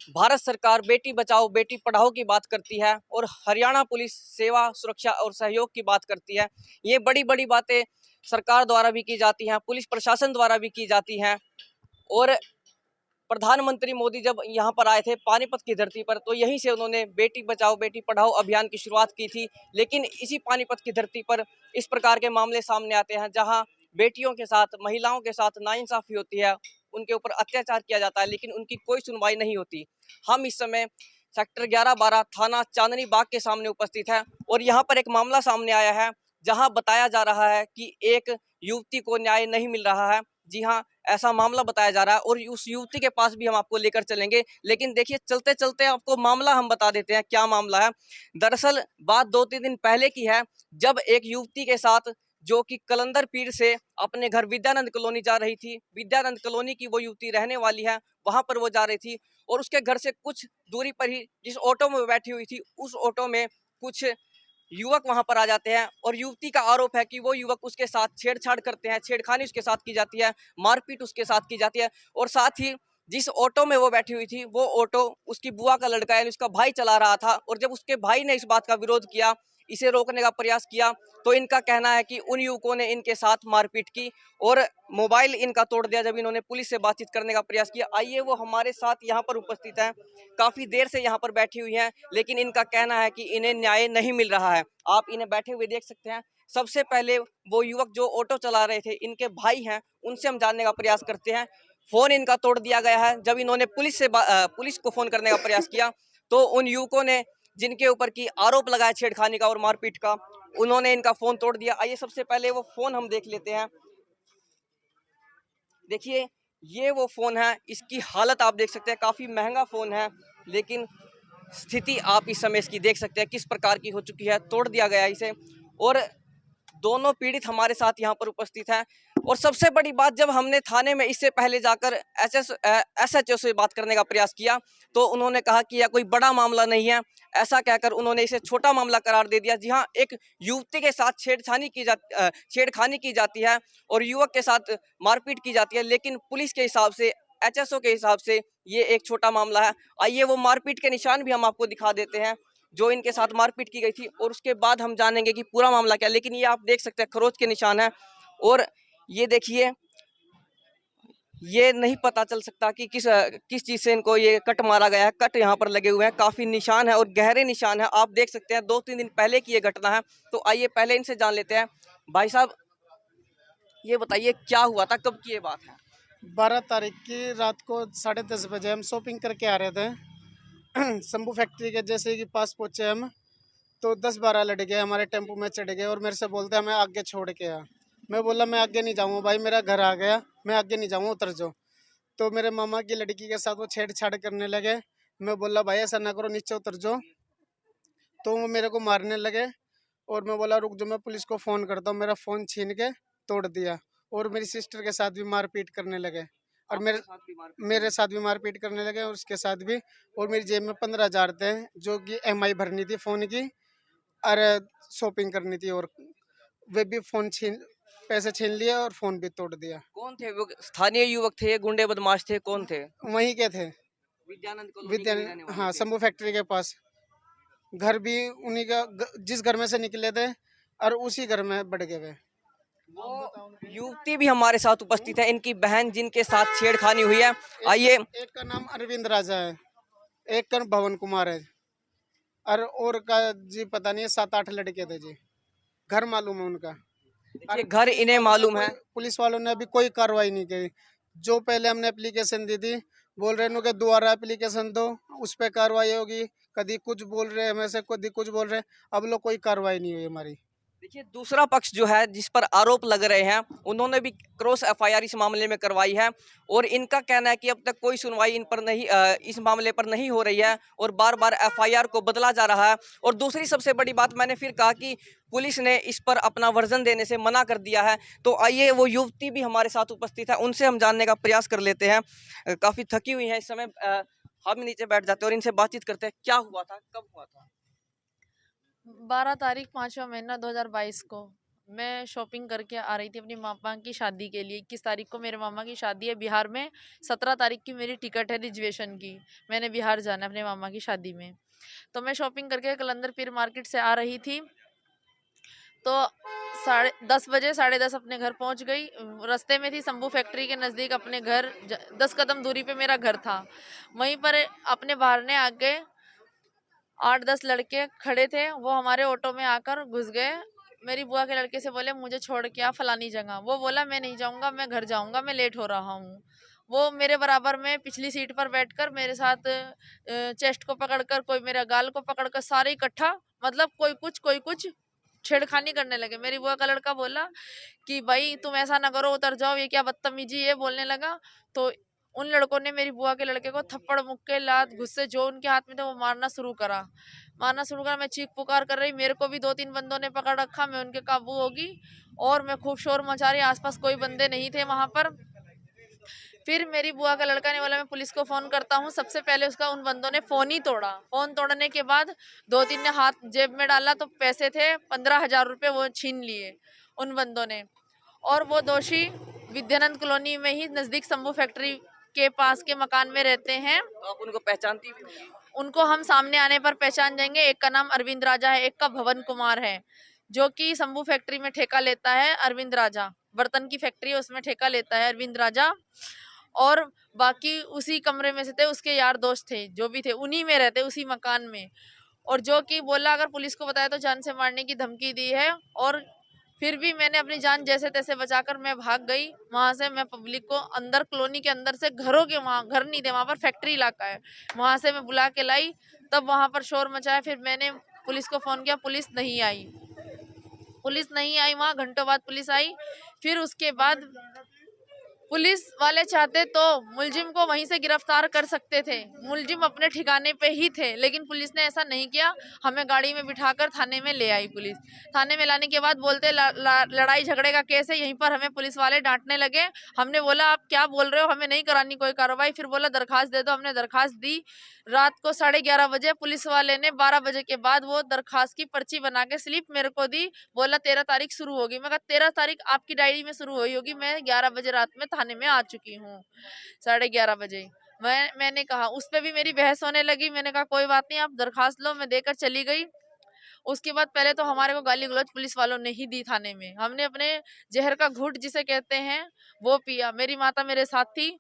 भारत सरकार बेटी बचाओ बेटी पढ़ाओ की बात करती है और हरियाणा पुलिस सेवा सुरक्षा और सहयोग की बात करती है। ये बड़ी बड़ी बातें सरकार द्वारा भी की जाती हैं, पुलिस प्रशासन द्वारा भी की जाती हैं। और प्रधानमंत्री मोदी जब यहाँ पर आए थे पानीपत की धरती पर, तो यहीं से उन्होंने बेटी बचाओ बेटी पढ़ाओ अभियान की शुरुआत की थी। लेकिन इसी पानीपत की धरती पर इस प्रकार के मामले सामने आते हैं जहाँ बेटियों के साथ, महिलाओं के साथ नाइंसाफी होती है, उनके ऊपर अत्याचार किया जाता है, लेकिन उनकी कोई सुनवाई नहीं होती। हम इस समय सेक्टर 11-12 थाना चांदनी बाग के सामने उपस्थित है और यहाँ पर एक मामला सामने आया है जहाँ बताया जा रहा है कि एक युवती को न्याय नहीं मिल रहा है। जी हाँ, ऐसा मामला बताया जा रहा है और उस युवती के पास भी हम आपको लेकर चलेंगे। लेकिन देखिए, चलते चलते आपको मामला हम बता देते हैं क्या मामला है। दरअसल बात 2-3 दिन पहले की है, जब एक युवती के साथ, जो कि कलंदर पीर से अपने घर विद्यानंद कॉलोनी जा रही थी, विद्यानंद कॉलोनी की वो युवती रहने वाली है, वहां पर वो जा रही थी और उसके घर से कुछ दूरी पर ही जिस ऑटो में वो बैठी हुई थी, उस ऑटो में कुछ युवक वहां पर आ जाते हैं और युवती का आरोप है कि वो युवक उसके साथ छेड़छाड़ करते हैं, छेड़खानी उसके साथ की जाती है, मारपीट उसके साथ की जाती है। और साथ ही जिस ऑटो में वो बैठी हुई थी, वो ऑटो उसकी बुआ का लड़का यानी उसका भाई चला रहा था और जब उसके भाई ने इस बात का विरोध किया, इसे रोकने का प्रयास किया, तो इनका कहना है कि उन युवकों ने इनके साथ मारपीट की और मोबाइल इनका तोड़ दिया जब इन्होंने पुलिस से बातचीत करने का प्रयास किया। आइए, वो हमारे साथ यहाँ पर उपस्थित हैं, काफी देर से यहाँ पर बैठी हुई हैं, लेकिन इनका कहना है कि इन्हें न्याय नहीं मिल रहा है। आप इन्हें बैठे हुए देख सकते हैं। सबसे पहले वो युवक जो ऑटो चला रहे थे, इनके भाई हैं, उनसे हम जानने का प्रयास करते हैं। फोन इनका तोड़ दिया गया है। जब इन्होंने पुलिस को फोन करने का प्रयास किया, तो उन युवकों ने जिनके ऊपर की आरोप लगाया छेड़खानी का और मारपीट का, उन्होंने इनका फोन तोड़ दिया। आइए सबसे पहले वो फोन हम देख लेते हैं। देखिए, ये वो फोन है, इसकी हालत आप देख सकते हैं, काफी महंगा फोन है, लेकिन स्थिति आप इस समय इसकी देख सकते हैं किस प्रकार की हो चुकी है, तोड़ दिया गया इसे। और दोनों पीड़ित हमारे साथ यहाँ पर उपस्थित हैं। और सबसे बड़ी बात, जब हमने थाने में इससे पहले जाकर एसएचओ से बात करने का प्रयास किया, तो उन्होंने कहा कि यह कोई बड़ा मामला नहीं है। ऐसा कहकर उन्होंने इसे छोटा मामला करार दे दिया। जी हाँ, एक युवती के साथ छेड़खानी की जाती है और युवक के साथ मारपीट की जाती है, लेकिन पुलिस के हिसाब से, एचएसओ के हिसाब से ये एक छोटा मामला है। आइए, वो मारपीट के निशान भी हम आपको दिखा देते हैं जो इनके साथ मारपीट की गई थी, और उसके बाद हम जानेंगे कि पूरा मामला क्या है। लेकिन ये आप देख सकते हैं खरोच के निशान है। और ये देखिए, ये नहीं पता चल सकता कि किस चीज से इनको ये कट मारा गया है। कट यहाँ पर लगे हुए हैं, काफी निशान है और गहरे निशान है, आप देख सकते हैं। 2-3 दिन पहले की ये घटना है। तो आइए पहले इनसे जान लेते हैं। भाई साहब, ये बताइए क्या हुआ था, कब की ये बात है? 12 तारीख की रात को 10:30 बजे हम शॉपिंग करके आ रहे थे। शंभू फैक्ट्री के जैसे कि पास पहुंचे हम, तो 10-12 लड़के हमारे टेम्पो में चढ़ गए और मेरे से बोलते हमें आगे छोड़ के आ। मैं बोला मैं आगे नहीं जाऊँगा भाई, मेरा घर आ गया, मैं आगे नहीं जाऊँगा, उतर जाओ। तो मेरे मामा की लड़की के साथ वो छेड़छाड़ करने लगे। मैं बोला भाई ऐसा ना करो, नीचे उतर जाओ। तो वो मेरे को मारने लगे और मैं बोला रुक जाओ, मैं पुलिस को फ़ोन करता हूँ। मेरा फ़ोन छीन के तोड़ दिया और मेरी सिस्टर के साथ भी मारपीट करने लगे और आपके साथ भी मारपीट मेरे हुई? साथ भी मारपीट करने लगे और उसके साथ भी। और मेरी जेब में 15,000 थे, जो कि EMI भरनी थी फ़ोन की और शॉपिंग करनी थी, और वे भी फ़ोन छीन पैसे छीन लिए और फ़ोन भी तोड़ दिया। कौन थे वो? स्थानीय युवक थे, गुंडे बदमाश थे, कौन थे? वहीं के थे, विद्यानंद कॉलोनी के विद्या, ही रहने वाले हाँ, थे? शंभू फैक्ट्री के पास। घर भी उन्हीं का, जिस घर में से निकले थे और उसी घर में बढ़ गए वे। वो युवती भी हमारे साथ उपस्थित है, इनकी बहन जिनके साथ छेड़खानी हुई है। एक आइए। एक का नाम अरविंद राजा है, एक का भवन कुमार है, और का जी पता नहीं है। 7-8 लड़के थे जी, घर मालूम है उनका। देखिए, और घर इन्हें मालूम है। पुलिस वालों ने अभी कोई कार्रवाई नहीं की। जो पहले हमने एप्लीकेशन दी थी, बोल रहे हैं कि दोबारा एप्लीकेशन दो, उस पर कार्रवाई होगी। कभी कुछ बोल रहे हैं हमें से, कभी कुछ बोल रहे हैं। अब लोग कोई कार्रवाई नहीं हुई हमारी। देखिए, दूसरा पक्ष जो है, जिस पर आरोप लग रहे हैं, उन्होंने भी क्रॉस एफआईआर इस मामले में करवाई है और इनका कहना है कि अब तक कोई सुनवाई इन पर नहीं, इस मामले पर नहीं हो रही है और बार बार एफआईआर को बदला जा रहा है। और दूसरी सबसे बड़ी बात, मैंने फिर कहा कि पुलिस ने इस पर अपना वर्जन देने से मना कर दिया है। तो आइए, वो युवती भी हमारे साथ उपस्थित है, उनसे हम जानने का प्रयास कर लेते हैं। काफी थकी हुई है इस समय। हम नीचे बैठ जाते हैं और इनसे बातचीत करते हैं। क्या हुआ था, कब हुआ था? 12 तारीख 5वां महीना 2022 को मैं शॉपिंग करके आ रही थी अपनी मामा की शादी के लिए। 21 तारीख को मेरे मामा की शादी है बिहार में। 17 तारीख की मेरी टिकट है रिजर्वेशन की। मैंने बिहार जाना है अपने मामा की शादी में। तो मैं शॉपिंग करके कलंदर पीर मार्केट से आ रही थी, तो 10:30 बजे 10:30 अपने घर पहुंच गई। रास्ते में थी शंभू फैक्ट्री के नज़दीक अपने घर, 10 कदम दूरी पे मेरा घर था। वहीं पर अपने बाहरने आके 8-10 लड़के खड़े थे, वो हमारे ऑटो में आकर घुस गए। मेरी बुआ के लड़के से बोले मुझे छोड़ के आ फलानी जगह। वो बोला मैं नहीं जाऊंगा, मैं घर जाऊंगा, मैं लेट हो रहा हूँ। वो मेरे बराबर में पिछली सीट पर बैठकर मेरे साथ चेस्ट को पकड़कर, कोई मेरा गाल को पकड़कर, सारे इकट्ठा, मतलब कोई कुछ छेड़खानी करने लगे। मेरी बुआ का लड़का बोला कि भाई तुम ऐसा ना करो, उतर जाओ, ये क्या बदतमीजी है, बोलने लगा। तो उन लड़कों ने मेरी बुआ के लड़के को थप्पड़, मुक्के, लात, गुस्से जो उनके हाथ में थे वो मारना शुरू करा। मैं चीख पुकार कर रही, मेरे को भी 2-3 बंदों ने पकड़ रखा, मैं उनके काबू होगी और मैं खूब शोर मचा रही। आसपास कोई बंदे नहीं थे वहां पर। फिर मेरी बुआ का लड़का ने बोला मैं पुलिस को फोन करता हूँ। सबसे पहले उसका उन बंदों ने फोन ही तोड़ा। फोन तोड़ने के बाद 2-3 ने हाथ जेब में डाला, तो पैसे थे 15,000 रुपये, वो छीन लिए उन बंदों ने। और वो दोषी विद्यानंद कॉलोनी में ही नजदीक शंभू फैक्ट्री के पास के मकान में रहते हैं। तो आप उनको पहचानती भी होंगी? उनको हम सामने आने पर पहचान जाएंगे। एक का नाम अरविंद राजा है, एक का भवन कुमार है, जो कि शंभू फैक्ट्री में ठेका लेता है। अरविंद राजा बर्तन की फैक्ट्री है, उसमें ठेका लेता है अरविंद राजा। और बाकी उसी कमरे में से थे, उसके यार दोस्त थे, जो भी थे उन्हीं में रहते, उसी मकान में। और जो कि बोला अगर पुलिस को बताया तो जान से मारने की धमकी दी है। और फिर भी मैंने अपनी जान जैसे तैसे बचाकर मैं भाग गई वहां से। मैं पब्लिक को अंदर, कॉलोनी के अंदर से, घरों के, वहां घर नहीं थे, वहां पर फैक्ट्री इलाका है, वहां से मैं बुला के लाई। तब वहां पर शोर मचाया। फिर मैंने पुलिस को फोन किया, पुलिस नहीं आई। वहां घंटों बाद पुलिस आई। फिर उसके बाद पुलिस वाले चाहते तो मुलजिम को वहीं से गिरफ्तार कर सकते थे, मुलजिम अपने ठिकाने पे ही थे, लेकिन पुलिस ने ऐसा नहीं किया। हमें गाड़ी में बिठाकर थाने में ले आई पुलिस। थाने में लाने के बाद बोलते लड़ाई झगड़े का केस है। यहीं पर हमें पुलिस वाले डांटने लगे। हमने बोला आप क्या बोल रहे हो, हमें नहीं करानी कोई कार्रवाई। फिर बोला दरखास्त दे दो, हमने दरखास्त दी। रात को 11:30 बजे पुलिस वाले ने 12 बजे के बाद वो दरखास्त की पर्ची बना के स्लिप मेरे को दी। बोला 13 तारीख शुरू होगी। मैं कहा 13 तारीख आपकी डायरी में शुरू हुई होगी, मैं 11 बजे रात में थाने में आ चुकी हूँ, 11:30 बजे। मैंने कहा, उस पर भी मेरी बहस होने लगी। मैंने कहा कोई बात नहीं, आप दरखास्त लो, मैं देकर चली गई। उसके बाद पहले तो हमारे को गाली गलौज पुलिस वालों ने ही दी थाने में। हमने अपने जहर का घूंट जिसे कहते हैं वो पिया। मेरी माता मेरे साथ थी।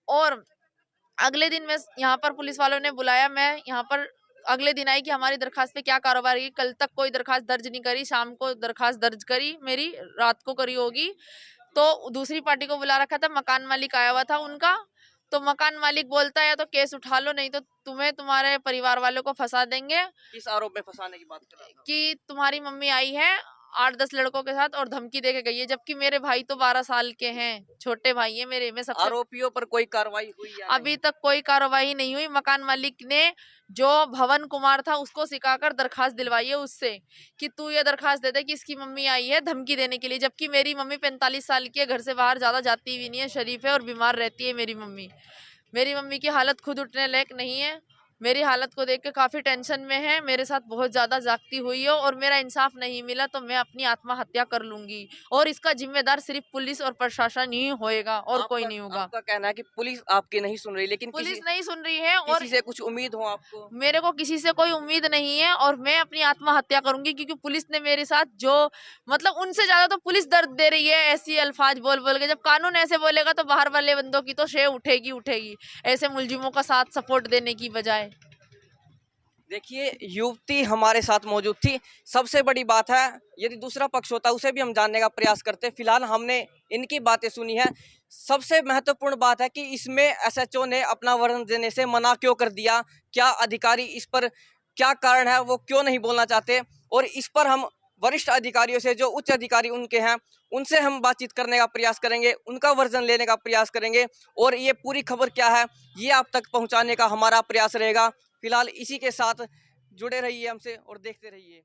और अगले दिन मैं यहाँ पर पुलिस वालों ने बुलाया, मैं यहाँ पर अगले दिन आई कि हमारी दरखास्त पे क्या कार्रवाई की। कल तक कोई दरखास्त दर्ज नहीं करी, शाम को दरखास्त दर्ज करी, मेरी रात को करी होगी। तो दूसरी पार्टी को बुला रखा था, मकान मालिक आया हुआ था उनका। तो मकान मालिक बोलता है या तो केस उठा लो, नहीं तो तुम्हें तुम्हारे परिवार वालों को फंसा देंगे। किस आरोप में फंसाने की बात कर रहा था? कि तुम्हारी मम्मी आई है 8-10 लड़कों के साथ और धमकी दे के गई है। जबकि मेरे भाई तो 12 साल के हैं, छोटे भाई है मेरे। मैं सबसे आरोपियों पर कोई कार्रवाई हुई या अभी नहीं? तक कोई कार्रवाई नहीं हुई। मकान मालिक ने जो भवन कुमार था उसको सिखाकर दरखास्त दिलवाई है उससे कि तू ये दरखास्त दे दे कि इसकी मम्मी आई है धमकी देने के लिए। जबकि मेरी मम्मी 45 साल की है, घर से बाहर ज्यादा जाती भी नहीं है, शरीफ है और बीमार रहती है मेरी मम्मी। मेरी मम्मी की हालत खुद उठने लायक नहीं है। मेरी हालत को देख के काफी टेंशन में है, मेरे साथ बहुत ज्यादा जागती हुई हो और मेरा इंसाफ नहीं मिला तो मैं अपनी आत्महत्या कर लूंगी। और इसका जिम्मेदार सिर्फ पुलिस और प्रशासन ही होएगा और कोई नहीं होगा। आपका कहना है कि पुलिस आपकी नहीं सुन रही, लेकिन पुलिस नहीं सुन रही है और किसी से कुछ उम्मीद हो आपको? मेरे को किसी से कोई उम्मीद नहीं है। और मैं अपनी आत्महत्या करूंगी क्योंकि पुलिस ने मेरे साथ जो, मतलब उनसे ज्यादा तो पुलिस दर्द दे रही है ऐसी अल्फाज बोल बोल के। जब कानून ऐसे बोलेगा तो बाहर वाले बंदों की तो शेर उठेगी ऐसे मुलजिमों का साथ सपोर्ट देने की बजाय। देखिए, युवती हमारे साथ मौजूद थी। सबसे बड़ी बात है, यदि दूसरा पक्ष होता उसे भी हम जानने का प्रयास करते। फिलहाल हमने इनकी बातें सुनी है। सबसे महत्वपूर्ण बात है कि इसमें एसएचओ ने अपना वर्णन देने से मना क्यों कर दिया, क्या अधिकारी इस पर, क्या कारण है, वो क्यों नहीं बोलना चाहते। और इस पर हम वरिष्ठ अधिकारियों से, जो उच्च अधिकारी उनके हैं, उनसे हम बातचीत करने का प्रयास करेंगे, उनका वर्जन लेने का प्रयास करेंगे और ये पूरी खबर क्या है ये आप तक पहुंचाने का हमारा प्रयास रहेगा। फिलहाल इसी के साथ जुड़े रहिए हमसे और देखते रहिए।